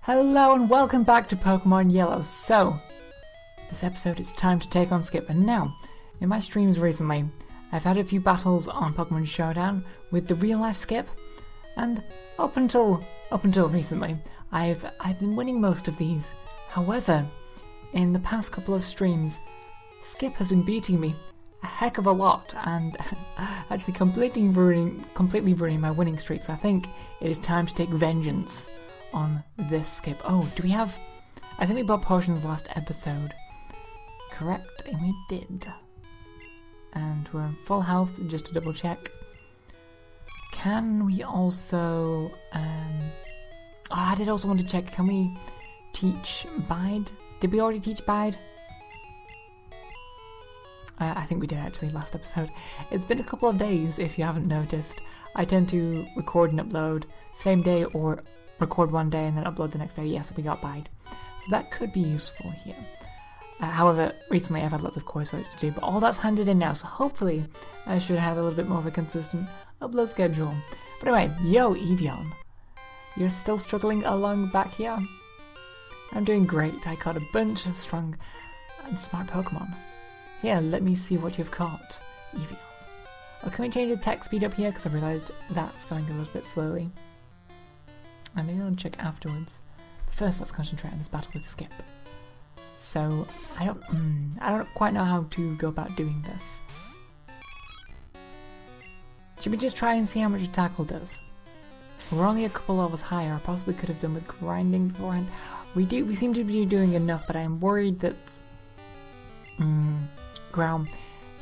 Hello and welcome back to Pokemon Yellow. So, this episode it's time to take on Skip, and now, in my streams recently, I've had a few battles on Pokemon Showdown with the real life Skip, and up until recently, I've been winning most of these. However, in the past couple of streams, Skip has been beating me a heck of a lot, and actually completely ruining my winning streak, so I think it is time to take vengeance on this Skip. Oh, do we have... I think we bought potions last episode. Correct? And we did. And we're in full health, just to double check. Can we also... I did also want to check, can we teach Bide? Did we already teach Bide? I think we did actually last episode. It's been a couple of days if you haven't noticed. I tend to record and upload same day or record one day and then upload the next day. Yes, we got Bide. So that could be useful here. However, recently I've had lots of coursework to do, but all that's handed in now, so hopefully I should have a little bit more of a consistent upload schedule. But anyway, yo Eveeeon, you're still struggling along back here? I'm doing great. I caught a bunch of strong and smart Pokemon. Here, let me see what you've caught, Eevee. Oh, can we change the attack speed up here? Because I realised that's going a little bit slowly. And maybe I'll check afterwards. First, let's concentrate on this battle with Skip. So, I don't quite know how to go about doing this. Should we just try and see how much a tackle does? We're only a couple levels higher. I possibly could have done with grinding beforehand. We seem to be doing enough, but I'm worried that ground.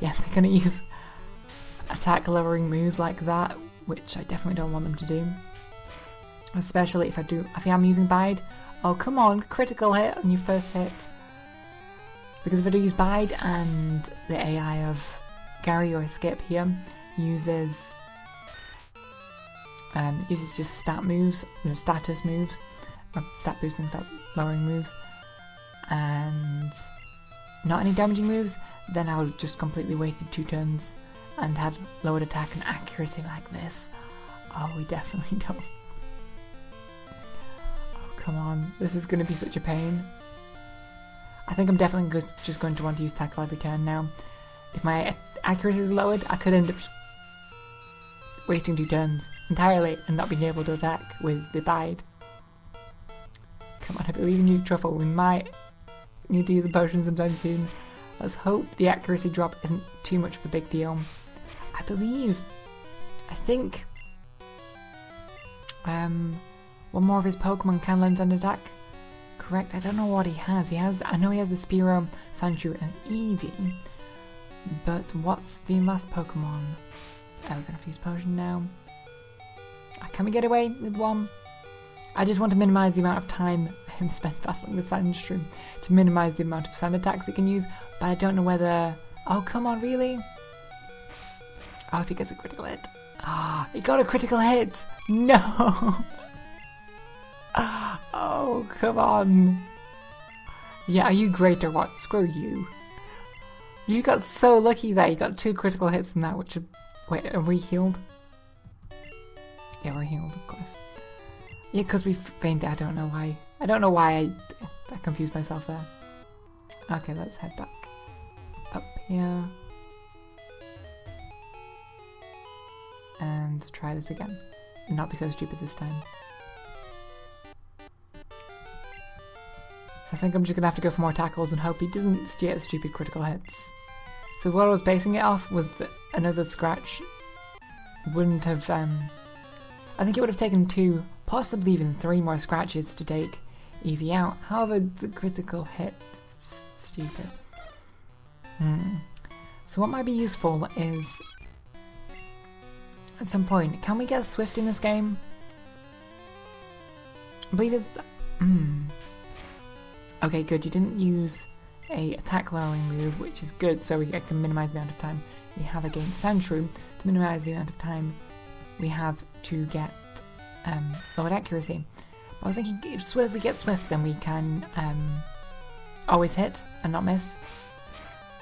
Yeah, they're gonna use attack lowering moves like that, which I definitely don't want them to do. Especially if I am using Bide. Oh, come on, critical hit on your first hit. Because if I do use Bide and the AI of Gary or Skip here uses just stat moves, status moves, or stat boosting, stat lowering moves, and not any damaging moves, then I would have just completely wasted 2 turns and had lowered attack and accuracy like this. Oh, we definitely don't. Oh, come on. This is going to be such a pain. I think I'm definitely just going to want to use tackle every turn now. If my accuracy is lowered, I could end up wasting 2 turns entirely and not being able to attack with the Bide. Come on, I believe in you, Truffle. We might need to use a potion sometime soon. Let's hope the accuracy drop isn't too much of a big deal. I think one more of his Pokemon can learn Sand Attack. Correct? I don't know what he has. I know he has the Spearow, Sandshrew and Eevee. But what's the last Pokemon? Oh, we're gonna have to use potion now. Can we get away with one? I just want to minimise the amount of time I spent battling the Sandshrew to minimise the amount of sand attacks it can use, but I don't know whether... Oh, come on, really? Oh, if he gets a critical hit. Ah, he got a critical hit! No! Oh, come on. Yeah, are you great or what? Screw you. You got so lucky there. You got 2 critical hits in that, which are... Wait, are we healed? Yeah, we're healed, of course. Yeah, because we fainted. I don't know why. I don't know why I confused myself there. Okay, let's head back up here and try this again and not be so stupid this time. So I think I'm just gonna have to go for more tackles and hope he doesn't get stupid critical hits. So what I was basing it off was that another scratch wouldn't have I think it would have taken 2, possibly even 3 more scratches to take Eevee out. However, the critical hit is just stupid. So what might be useful is, at some point, can we get Swift in this game? I believe it's... Okay, good. You didn't use a attack lowering move, which is good, so I can minimise the amount of time we have against Sandshrew to minimise the amount of time we have to get lowered accuracy. I was thinking if we get Swift, then we can always hit and not miss.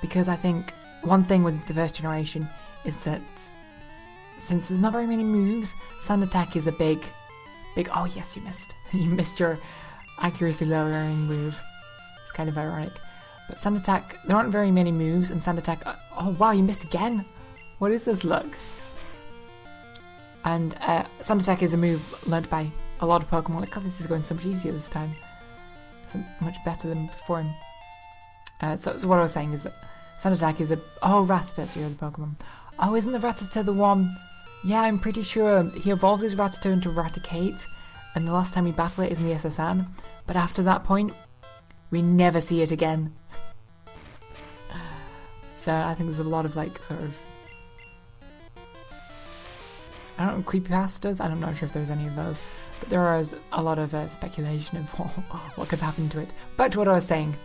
Because I think one thing with the first generation is that since there's not very many moves, Sand Attack is a big... Oh yes, you missed. You missed your accuracy lowering move. It's kind of ironic. But Sand Attack, there aren't very many moves, and Sand Attack... oh wow, you missed again? What is this luck? And Sand Attack is a move learned by a lot of Pokemon. Like, God, this is going so much easier this time. So much better than before. So what I was saying is that Sand Attack is a... oh, Rattata's your other Pokemon. Oh, isn't the Rattata the one... yeah, I'm pretty sure he evolved his Rattata into Raticate, and the last time we battle it is in the SSN, but after that point, we never see it again. So I think there's a lot of, like, sort of... I don't know, creepypastas? I'm not sure if there's any of those, but there is a lot of speculation of what could happen to it. Back to what I was saying.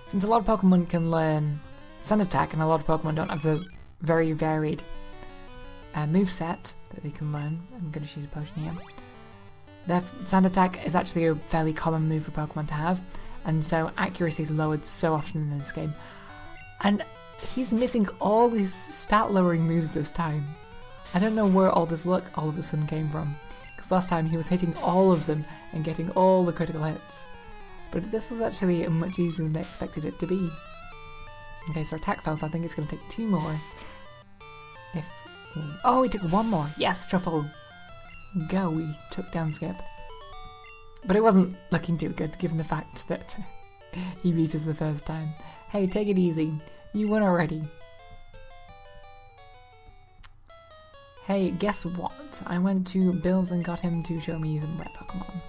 Since a lot of Pokemon can learn Sand Attack, and a lot of Pokemon don't have a very varied moveset that they can learn. I'm going to choose a potion here. Their Sand Attack is actually a fairly common move for Pokemon to have, and so accuracy is lowered so often in this game. And he's missing all these stat lowering moves this time. I don't know where all this luck all of a sudden came from, because last time he was hitting all of them and getting all the critical hits. But this was actually much easier than I expected it to be. Okay, so our attack fails, so I think it's going to take 2 more. Oh, we took 1 more! Yes, Truffle! Go, we took down Skip. But it wasn't looking too good, given the fact that he beat us the first time. Hey, take it easy. You won already. Hey, guess what? I went to Bill's and got him to show me some rare Pokemon.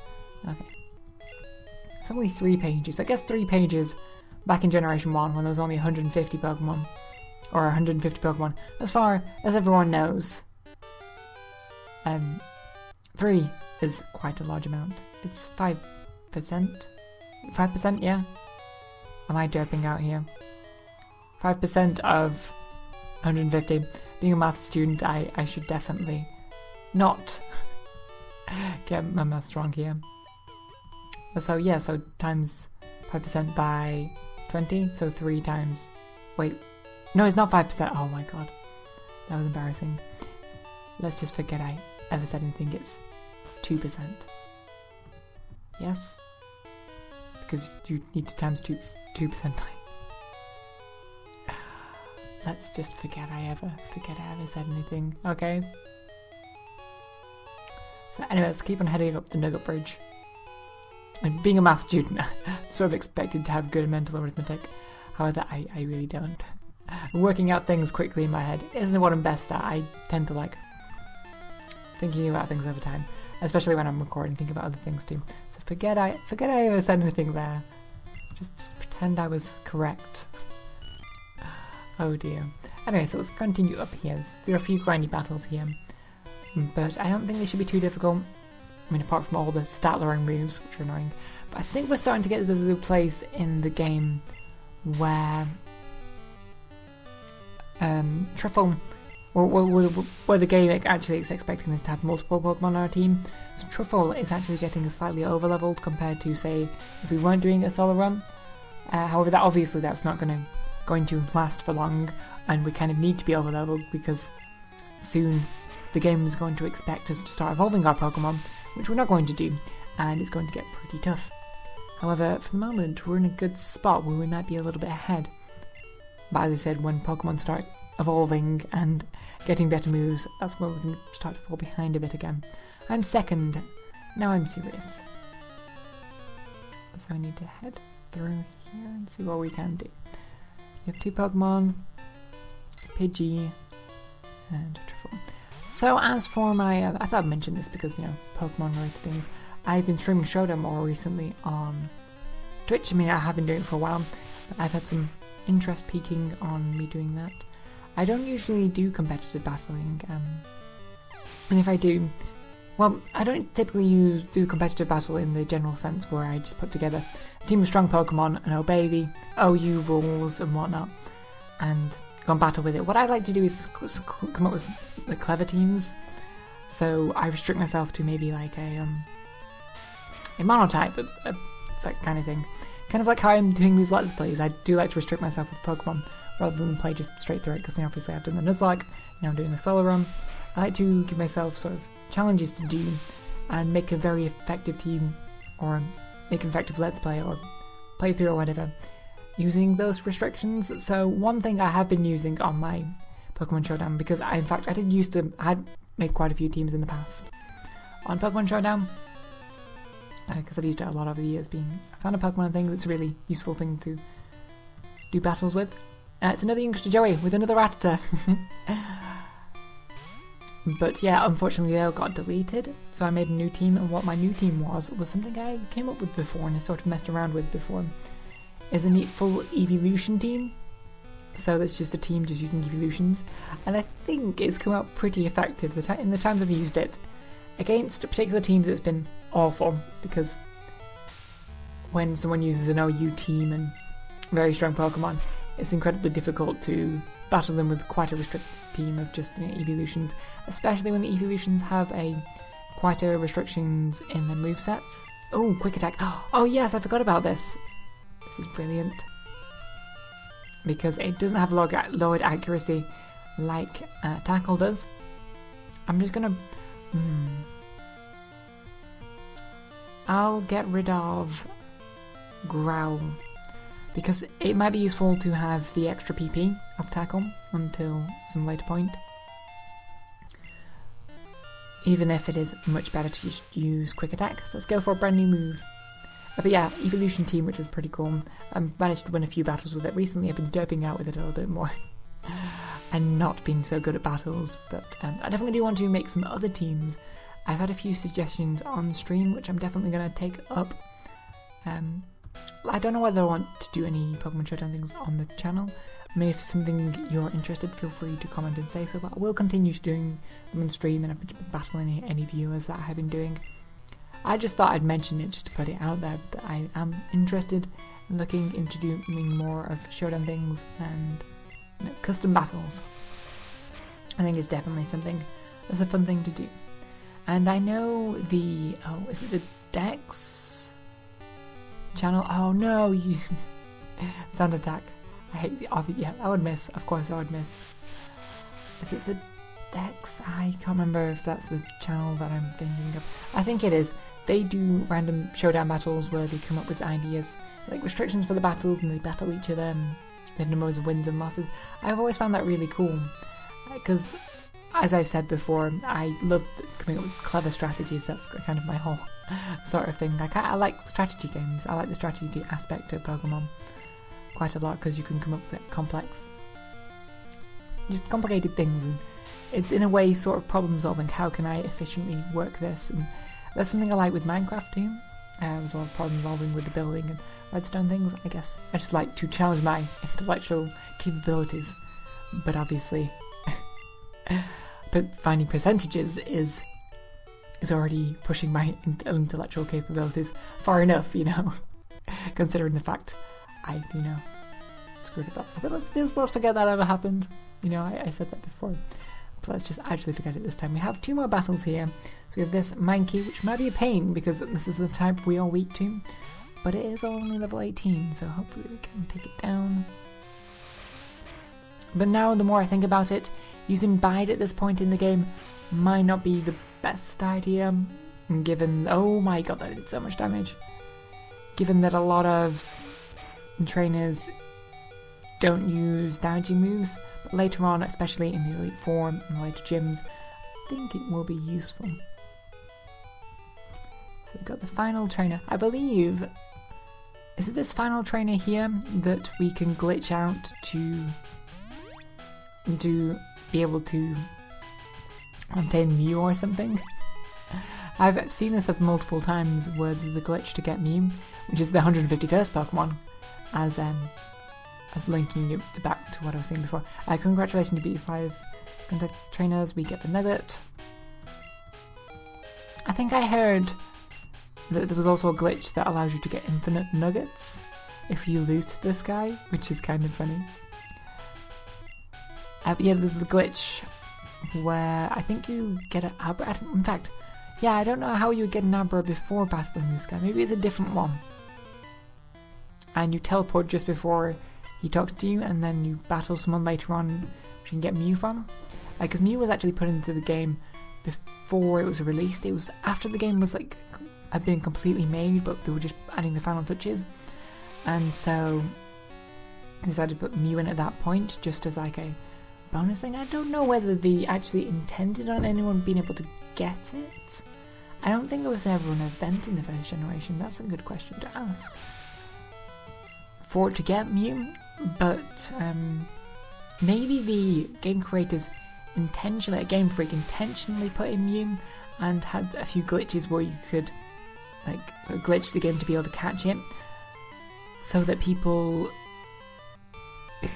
Okay. It's only 3 pages. I guess 3 pages back in Generation 1 when there was only 150 Pokemon. Or 150 Pokemon. As far as everyone knows. 3 is quite a large amount. It's 5%? 5%, yeah? Am I derping out here? 5% of 150. Being a math student, I should definitely not get my maths wrong here. So yeah, so times 5% by 20, so 3 times... wait, no, it's not 5%, oh my god. That was embarrassing. Let's just forget I ever said anything, it's 2%. Yes? Because you need to times 2% by... Let's just forget I ever said anything, okay? So anyway, let's keep on heading up the Nugget Bridge. And being a math student, I'm sort of expected to have good mental arithmetic. However, I really don't. Working out things quickly in my head isn't what I'm best at. I tend to like thinking about things over time. Especially when I'm recording, think about other things too. So forget I ever said anything there. Just pretend I was correct. Oh dear. Anyway, so let's continue up here. There are a few grindy battles here, but I don't think they should be too difficult. I mean, apart from all the stat lowering moves, which are annoying. But I think we're starting to get to the place in the game where Truffle, where the game actually is expecting us to have multiple Pokemon on our team. So Truffle is actually getting slightly over-leveled compared to, say, if we weren't doing a solo run. However, that's not going to last for long, and we kind of need to be over-leveled because soon the game is going to expect us to start evolving our Pokemon, which we're not going to do, and it's going to get pretty tough. However, for the moment, we're in a good spot where we might be a little bit ahead. But as I said, when Pokemon start evolving and getting better moves, that's where we can start to fall behind a bit again. I'm second. Now I'm serious. So I need to head through here and see what we can do. You have 2 Pokemon, Pidgey, and Truffle. So as for my, I thought I'd mention this because, you know, Pokemon related things. I've been streaming Showdown more recently on Twitch. I mean, I have been doing it for a while, but I've had some interest peaking on me doing that. I don't usually do competitive battling, and if I do, well, I don't typically do competitive battle in the general sense where I just put together a team of strong Pokemon and obey the OU rules and whatnot, and go and battle with it. What I like to do is come up with the clever teams, so I restrict myself to maybe like a monotype, that kind of thing. Kind of like how I'm doing these Let's Plays, I do like to restrict myself with Pokemon rather than play just straight through it, because obviously I've done the Nuzlocke, now I'm doing a solo run. I like to give myself sort of challenges to do and make a very effective team, or make an effective Let's Play or playthrough or whatever using those restrictions. So one thing I have been using on my Pokemon Showdown, because I had made quite a few teams in the past on Pokemon Showdown, because I've used it a lot over the years. I found a Pokemon thing that's a really useful thing to do battles with. It's another youngster Joey with another Rattata. But yeah, unfortunately they all got deleted, so I made a new team, and what my new team was something I came up with before and I sort of messed around with before. Is a neat full evolution team. So that's just a team just using evolutions, and I think it's come out pretty effective. In the times I've used it against particular teams, it's been awful, because when someone uses an OU team and very strong Pokemon, it's incredibly difficult to battle them with quite a restricted team of just evolutions, especially when the evolutions have quite a restrictions in the movesets. Oh, quick attack! Oh yes, I forgot about this. This is brilliant, because it doesn't have lowered accuracy like Tackle does. I'm just gonna... I'll get rid of Growl, because it might be useful to have the extra PP of Tackle until some later point, even if it is much better to just use Quick Attack. So let's go for a brand new move. But yeah, evolution team, which is pretty cool. I've managed to win a few battles with it recently. I've been derping out with it a little bit more and not been so good at battles, but I definitely do want to make some other teams. I've had a few suggestions on stream, which I'm definitely going to take up. I don't know whether I want to do any Pokemon Showdown things on the channel. I mean, if it's something you're interested, feel free to comment and say so, but I will continue doing them on stream, and I've been battling any viewers that I have been doing. I just thought I'd mention it just to put it out there, that I am interested in looking into doing more of Showdown things and custom battles. I think it's definitely something that's a fun thing to do. And I know is it the Dex channel? Oh no, you Sound Attack. I hate yeah, I would miss. Of course I would miss. Is it the Dex? I can't remember if that's the channel that I'm thinking of. I think it is. They do random Showdown battles where they come up with ideas, like restrictions for the battles, and they battle each other, and they have numbers of wins and losses. I've always found that really cool, because, as I've said before, I love coming up with clever strategies. That's kind of my whole sort of thing. I like strategy games. I like the strategy aspect of Pokemon quite a lot, because you can come up with just complicated things, and it's in a way sort of problem solving. How can I efficiently work this? And that's something I like with Minecraft too. There's a lot of problem solving with the building and redstone things. I guess I just like to challenge my intellectual capabilities, but obviously but finding percentages is already pushing my intellectual capabilities far enough, you know, considering the fact I, screwed it up. But let's forget that ever happened. I said that before. So let's just actually forget it this time. We have two more battles here. So we have this Mankey, which might be a pain because this is the type we are weak to, but it is only level 18, so hopefully we can take it down. But now, the more I think about it, using Bide at this point in the game might not be the best idea, given... Oh my god, that did so much damage. Given that a lot of trainers don't use damaging moves, but later on, especially in the Elite Four and the later gyms, I think it will be useful. So we've got the final trainer. I believe... Is it this final trainer here that we can glitch out to be able to obtain Mew or something? I've seen this up multiple times where the glitch to get Mew, which is the 151st Pokemon, as linking it back to what I was saying before. Congratulations to B5 contact trainers, we get the nugget. I think I heard that there was also a glitch that allows you to get infinite nuggets if you lose to this guy, which is kind of funny. Yeah, there's the glitch where I think you get an Abra. In fact, yeah, I don't know how you would get an Abra before battling this guy. Maybe it's a different one. And you teleport just before he talks to you, and then you battle someone later on which you can get Mew from. Because Mew was actually put into the game before it was released. It was after the game was had been completely made, but they were just adding the final touches. And so I decided to put Mew in at that point, just as like a bonus thing. I don't know whether they actually intended on anyone being able to get it. I don't think there was ever an event in the first generation. That's a good question to ask. For it to get Mew, but maybe the game creators intentionally, Game Freak intentionally put in Mew and had a few glitches where you could like glitch the game to be able to catch it, so that people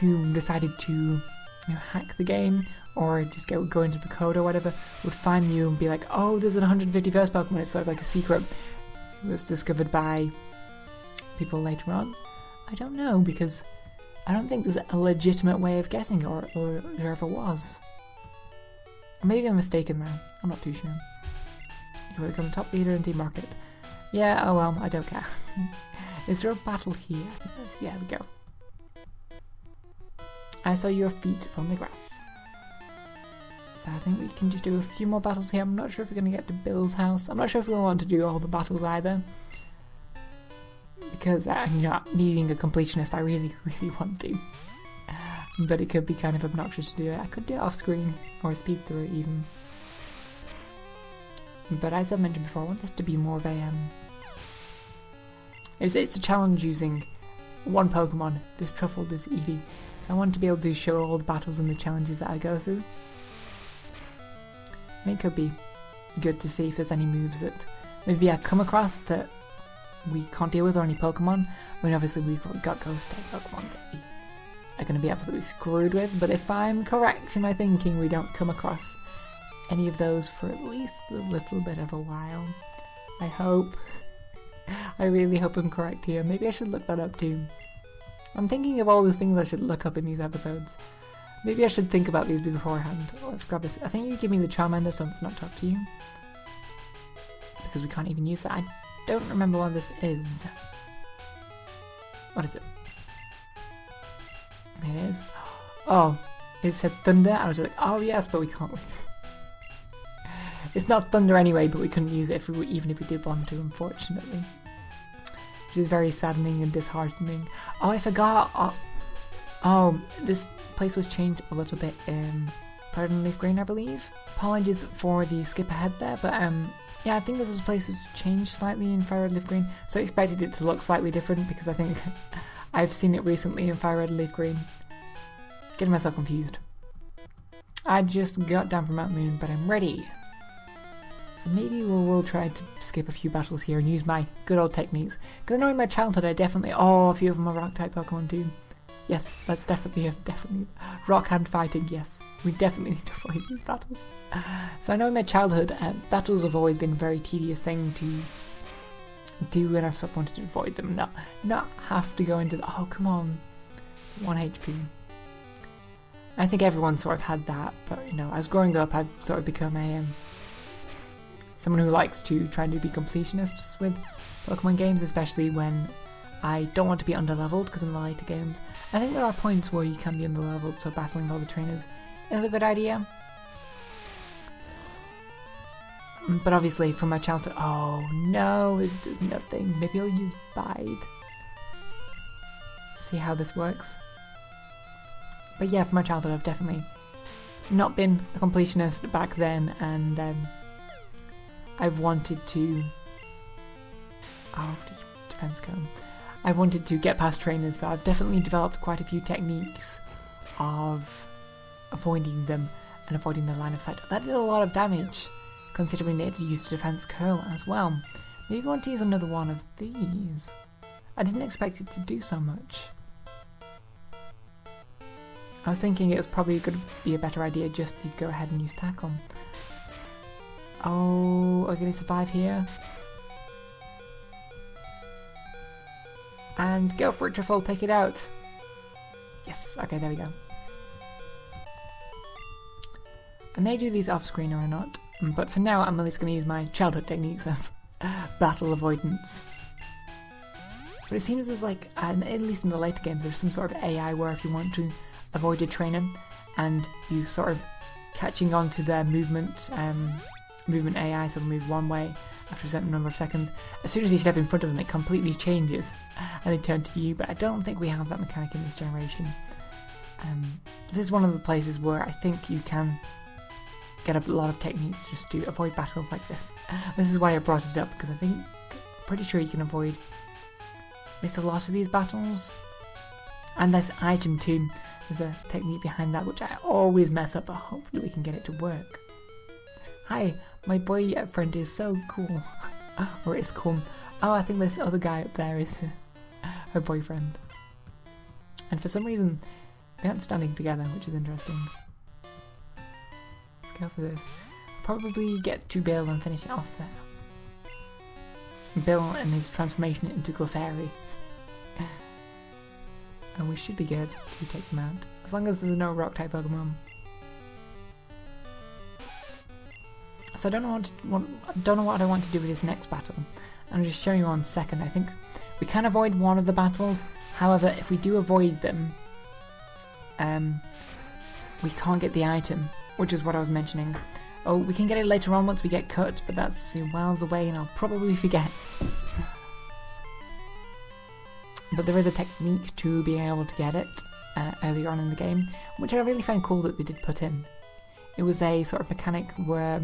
who decided to hack the game or just go into the code or whatever would find Mew and be like, oh, there's an 151st Pokemon. It's sort of like a secret. It was discovered by people later on. I don't know, because I don't think there's a legitimate way of guessing it, or there ever was. Maybe I'm mistaken there. I'm not too sure. You will become top leader in Team Rocket. Yeah, oh well, I don't care. Is there a battle here? I think there's, yeah, we go. I saw your feet from the grass. So I think we can just do a few more battles here. I'm not sure if we're going to get to Bill's house. I'm not sure if we want to do all the battles either. Because, being a completionist, I really, really want to. But it could be kind of obnoxious to do it. I could do it off screen, or speed through it even. But as I mentioned before, I want this to be more of a, it's a challenge using one Pokemon, this Truffle, this Eevee. So I want to be able to show all the battles and the challenges that I go through. And it could be good to see if there's any moves that maybe I come across that we can't deal with, or any Pokemon. I mean, obviously we've got Ghost type Pokemon that we are going to be absolutely screwed with, but if I'm correct in my thinking, we don't come across any of those for at least a little bit of a while. I hope. I really hope I'm correct here. Maybe I should look that up too. I'm thinking of all the things I should look up in these episodes. Maybe I should think about these beforehand. Let's grab this. I think you give me the Charmander, so let's not talk to you. Because we can't even use that. I don't remember what this is. What is it? It is. Oh, it said thunder. I was just like, oh yes, but we can't. It's not thunder anyway, but we couldn't use it even if we did want to, unfortunately. Which is very saddening and disheartening. Oh, I forgot. Oh, this place was changed a little bit in Fire Red Leaf Green, I believe. Apologies for the skip ahead there, but yeah, I think this place was changed slightly in Fire Red Leaf Green, so I expected it to look slightly different because I think I've seen it recently in Fire Red Leaf Green. Getting myself confused. I just got down from Mount Moon, but I'm ready. So maybe we'll try to skip a few battles here and use my good old techniques. Because I know in my childhood I definitely... Oh, a few of them are rock-type Pokemon too. Yes, that's definitely rock hand fighting, yes. We definitely need to avoid these battles. So I know in my childhood, battles have always been a very tedious thing to do, and I've sort of wanted to avoid them, not have to go into the... Oh, come on. 1 HP. I think everyone sort of had that, but as growing up I've sort of become a... someone who likes to try to be completionists with Pokemon games, especially when I don't want to be underleveled, because in the later games I think there are points where you can be underleveled, so battling all the trainers is a good idea. But obviously from my childhood... Oh no, this does nothing. Maybe I'll use Bide. See how this works. But yeah, from my childhood I've definitely not been a completionist back then, and I've wanted to... Oh, defense cone. I've wanted to get past trainers, so I've definitely developed quite a few techniques of avoiding them and avoiding their line of sight. That did a lot of damage, considering they had to use the defense curl as well. Maybe I want to use another one of these. I didn't expect it to do so much. I was thinking it was probably going to be a better idea just to go ahead and use Tackle. Oh, are we going to survive here? And go for it, Truffle, take it out. Yes, okay, there we go. I may do these off screen or not, but for now I'm at least going to use my childhood techniques of battle avoidance. But it seems there's like, at least in the later games, there's some sort of AI where if you want to avoid a trainer and you sort of catching on to their movement movement AI, so it'll move one way after a certain number of seconds. As soon as you step in front of them, it completely changes and they turn to you, but I don't think we have that mechanic in this generation. This is one of the places where I think you can get a lot of techniques just to avoid battles like this. This is why I brought it up, because I think, pretty sure you can avoid at least a lot of these battles. And this item too, there's a technique behind that which I always mess up, but hopefully we can get it to work. Hi, my boy friend is so cool. Or it's cool. Oh, I think this other guy up there is her boyfriend. And for some reason, they aren't standing together, which is interesting. Let's go for this. Probably get to Bill and finish it off there. Bill and his transformation into Clefairy. And we should be good to take them out. As long as there's no rock type Pokemon. So I don't know what I want to do with this next battle. I'm just showing you on second. I think we can avoid one of the battles. However, if we do avoid them, we can't get the item, which is what I was mentioning. Oh, we can get it later on once we get cut, but that's miles away and I'll probably forget. But there is a technique to being able to get it earlier on in the game, which I really found cool that they did put in. It was a sort of mechanic where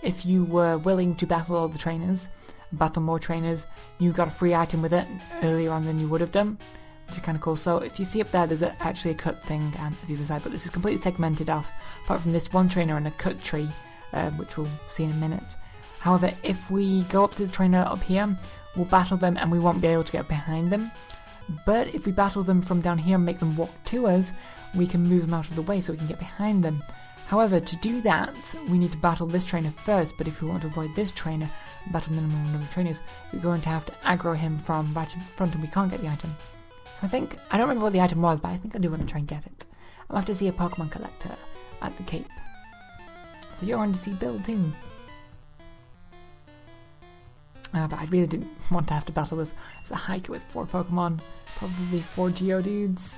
if you were willing to battle all the trainers, battle more trainers, you got a free item with it earlier on than you would have done, which is kind of cool. So if you see up there, there's actually a cut thing at the other side, but this is completely segmented off, apart from this one trainer and a cut tree, which we'll see in a minute. However, if we go up to the trainer up here, we'll battle them and we won't be able to get behind them. But if we battle them from down here and make them walk to us, we can move them out of the way so we can get behind them. However, to do that, we need to battle this trainer first, but if we want to avoid this trainer, battle minimum number of trainers, we're going to have to aggro him from right in front and we can't get the item. So I don't remember what the item was, but I think I do want to try and get it. I'll have to see a Pokemon collector at the Cape. So you're on to see Bill too. But I really didn't want to have to battle this. It's a hike with 4 Pokemon, probably 4 Geodudes.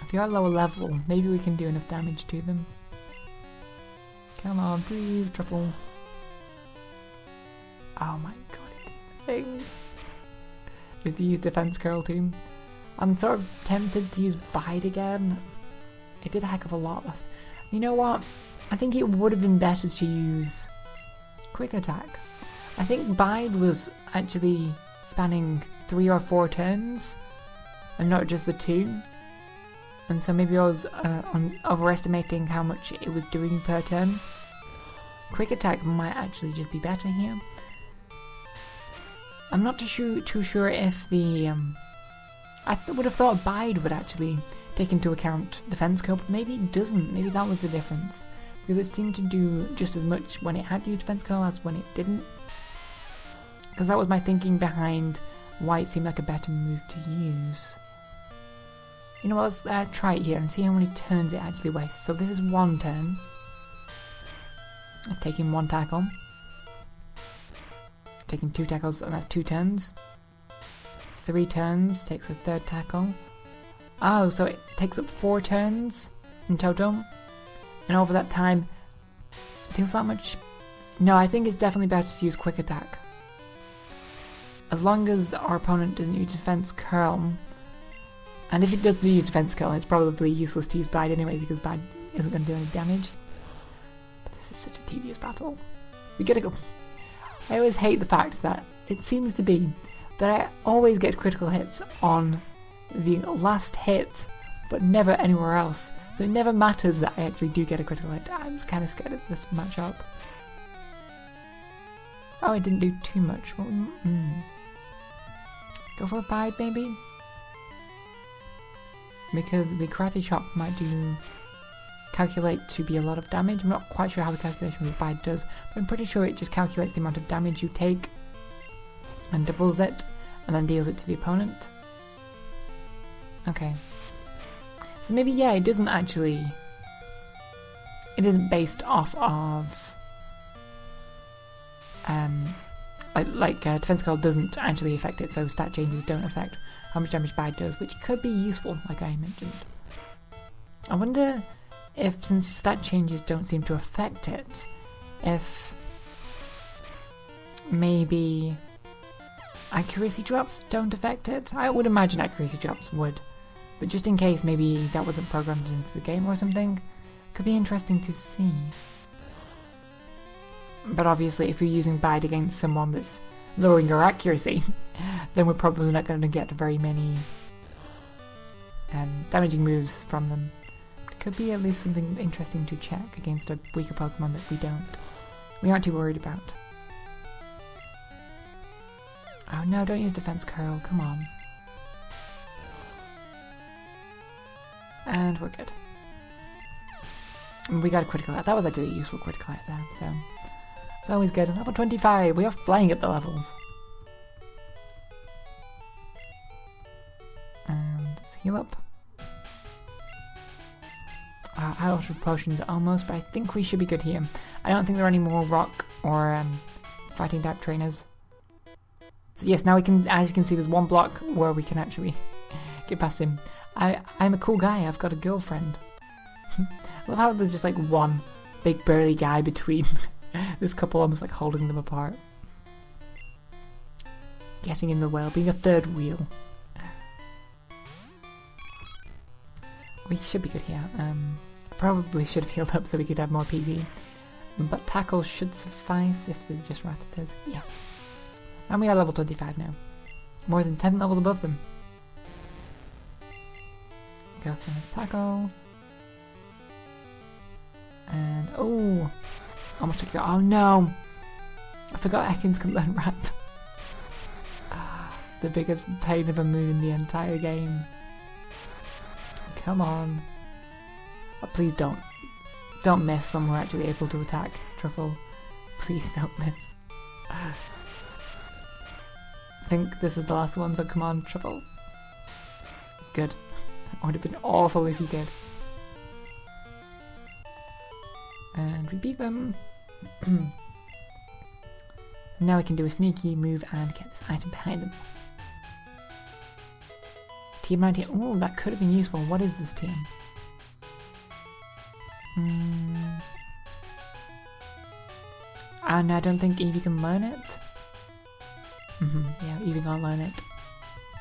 If you're at lower level, maybe we can do enough damage to them. Come on, please, triple. Oh my god, it did the thing. If you use Defense Curl too. I'm sort of tempted to use Bide again. It did a heck of a lot less. You know what? I think it would have been better to use Quick Attack. I think Bide was actually spanning 3 or 4 turns, and not just the 2. And so maybe I was overestimating how much it was doing per turn. Quick Attack might actually just be better here. I'm not too sure if the... I would have thought Bide would actually take into account Defense Curl, but maybe it doesn't. Maybe that was the difference. Because it seemed to do just as much when it had used Defense Curl as when it didn't. Because that was my thinking behind why it seemed like a better move to use. You know what, let's try it here and see how many turns it actually wastes. So this is 1 turn. It's taking 1 tackle. Taking 2 tackles, and that's 2 turns. 3 turns, takes a 3rd tackle. Oh, so it takes up 4 turns in total. And over that time, it deals that much? No, I think it's definitely better to use Quick Attack. As long as our opponent doesn't use Defense Curl. And if it does use Defense Curl, it's probably useless to use Bide anyway, because Bide isn't going to do any damage. But this is such a tedious battle. We gotta go. I always hate the fact that it seems to be that I always get critical hits on the last hit, but never anywhere else. So it never matters that I actually do get a critical hit. I'm kind of scared of this matchup. Oh, it didn't do too much. Go for a Bide, maybe? Because the Karate Chop might calculate to be a lot of damage. I'm not quite sure how the calculation with Bide does, but I'm pretty sure it just calculates the amount of damage you take and doubles it, and then deals it to the opponent. Okay. So maybe, yeah, it doesn't actually... It isn't based off of... Defense Curl doesn't actually affect it, so stat changes don't affect how much damage Bide does, which could be useful, like I mentioned. I wonder if, since stat changes don't seem to affect it, if maybe accuracy drops don't affect it. I would imagine accuracy drops would, but just in case maybe that wasn't programmed into the game or something, could be interesting to see. But obviously if you're using Bite against someone that's lowering your accuracy, then we're probably not going to get very many damaging moves from them. It could be at least something interesting to check against a weaker Pokemon that we aren't too worried about. Oh no, don't use Defense Curl, come on. And we're good. And we got a critical hit. That was actually a useful critical hit there, so it's always good. Level 25, we are flying at the levels. And let's heal up. Out of potions almost, but I think we should be good here. I don't think there are any more rock or fighting type trainers. So yes, now we can, as you can see, there's one block where we can actually get past him. I'm a cool guy, I've got a girlfriend. I love how there's just like one big burly guy between this couple, almost like holding them apart. Getting in the way, being a third wheel. We should be good here. Probably should have healed up so we could have more PV. But tackle should suffice if they're just Rattatas. Yeah. And we are level 25 now. More than 10 levels above them. Go for the tackle. And oh! Almost took your. Oh no! I forgot Ekans can learn rap. The biggest pain of a move in the entire game. Come on. Oh, please don't. Don't miss when we're actually able to attack Truffle. Please don't miss. I think this is the last one, so come on, Truffle. Good. It would have been awful if you did. And we beat them. Now we can do a sneaky move and get this item behind them. Team 19. Oh, that could have been useful. What is this team? And I don't think Eevee can learn it. Yeah, Eevee can't learn it.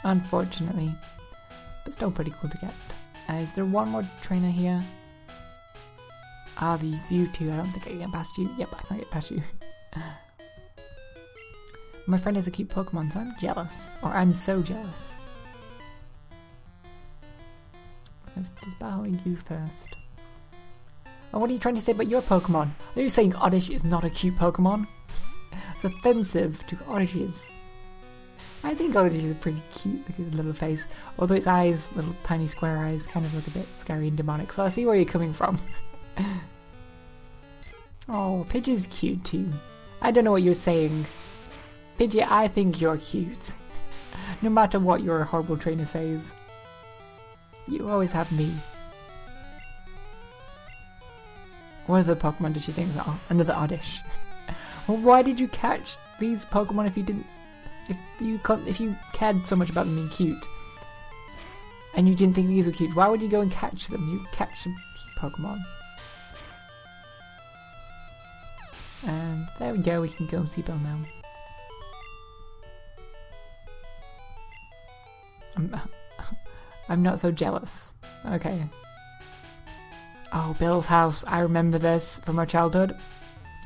Unfortunately. But still pretty cool to get. Is there one more trainer here? Ah, these you two. I don't think I can get past you. Yep, I can't get past you. My friend has a cute Pokemon, so I'm jealous. Or I'm so jealous. Let's just battle you first. Oh, what are you trying to say about your Pokemon? Are you saying Oddish is not a cute Pokemon? It's offensive to Oddishes. I think Oddish is a pretty cute little face. Although its eyes, little tiny square eyes, kind of look a bit scary and demonic. So I see where you're coming from. Oh, Pidgey's cute too. I don't know what you're saying. Pidgey, I think you're cute. No matter what your horrible trainer says. You always have me. What other Pokemon did you think? Oh, another Oddish. Well, why did you catch these Pokemon if you didn't? If you cared so much about them being cute, and you didn't think these were cute, why would you go and catch them? You catch some cute Pokemon. And there we go. We can go and see Bill now. I'm not so jealous. Okay. Oh, Bill's house. I remember this from our childhood.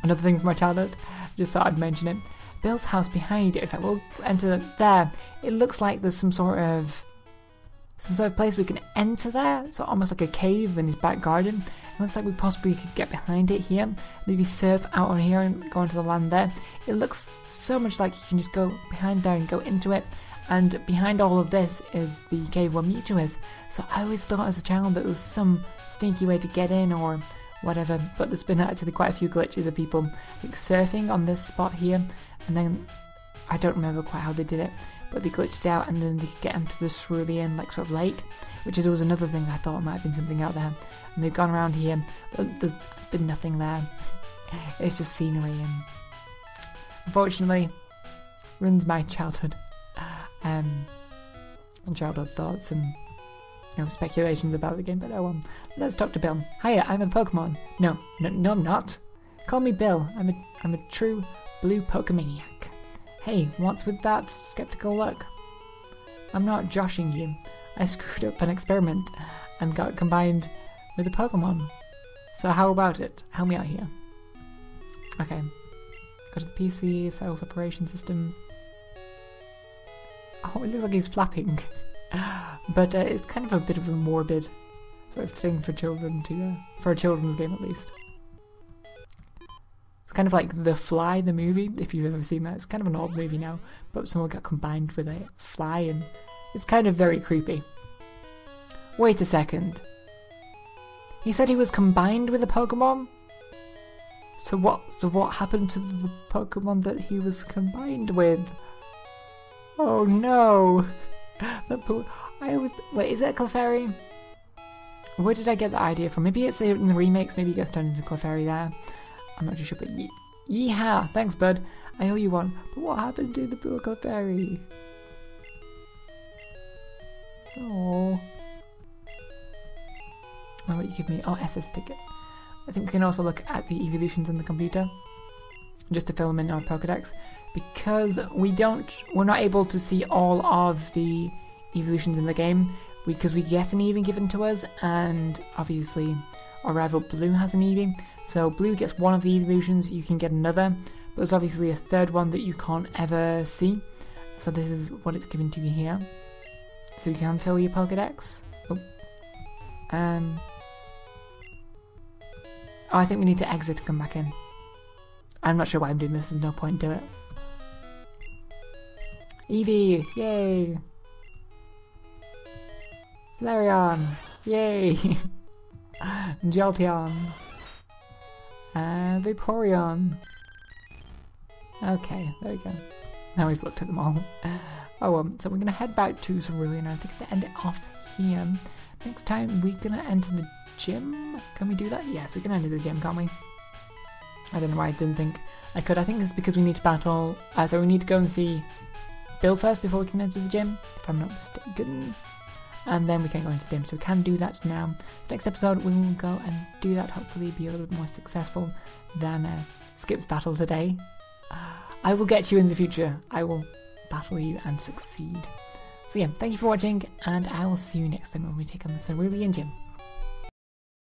Another thing from our childhood. Just thought I'd mention it. Bill's house behind it. In fact, we'll enter there. It looks like there's some sort of place we can enter there. So almost like a cave in his back garden. It looks like we possibly could get behind it here. Maybe surf out on here and go onto the land there. It looks so much like you can just go behind there and go into it. And behind all of this is the cave where Mewtwo is. So I always thought as a child that there was some sneaky way to get in or whatever. But there's been actually quite a few glitches of people like surfing on this spot here. And then, I don't remember quite how they did it. But they glitched out and then they could get into the cerulean like sort of lake. Which was another thing I thought might have been something out there. And they've gone around here. But there's been nothing there. It's just scenery and unfortunately ruins my childhood. And childhood thoughts and speculations about the game, but oh well. Let's talk to Bill. Hiya, I'm a Pokemon. No, I'm not. Call me Bill. I'm a true blue Pokemaniac. Hey, what's with that skeptical look? I'm not joshing you. I screwed up an experiment and got combined with a Pokemon. So how about it? Help me out here. Okay. Go to the PC, sales operation system. Oh, it looks like he's flapping. But it's kind of a bit of a morbid sort of thing for children to, for a children's game at least. It's kind of like The Fly, the movie, if you've ever seen that. It's kind of an old movie now, but someone got combined with a fly and it's kind of very creepy. Wait a second. He said he was combined with a Pokemon? So what happened to the Pokemon that he was combined with? Oh no! Wait, is it a Clefairy? Where did I get that idea from? Maybe it's in the remakes, maybe he gets turned into Clefairy there. I'm not too sure, but yeehaw! Thanks, bud. I owe you one. But what happened to the poor Clefairy? Oh. Oh, what you give me? Oh, SS ticket. I think we can also look at the evolutions in the computer, just to fill them in our Pokedex, because we're not able to see all of the evolutions in the game, because we get an Eevee given to us, and obviously our rival Blue has an Eevee, so Blue gets one of the evolutions, you can get another, but there's obviously a third one that you can't ever see, so this is what it's given to you here. So you can fill your Pokedex. Oh, I think we need to exit and come back in. I'm not sure why I'm doing this, there's no point to it. Eevee! Yay! Flareon! Yay! Jolteon! And Vaporeon! Okay, there we go. Now we've looked at them all. So we're gonna head back to Cerulean, and I think to end it off here. Next time we're gonna enter the gym? Can we do that? Yes, we can enter the gym, can't we? I don't know why I didn't think I could. I think it's because we need to battle, so we need to go and see Bill first before we can enter the gym, if I'm not mistaken. And then we can go into the gym, so we can do that now. Next episode we will go and do that, hopefully be a little bit more successful than Skip's battle today. I will get you in the future. I will battle you and succeed. So yeah, thank you for watching, and I will see you next time when we take on the Cerulean Gym.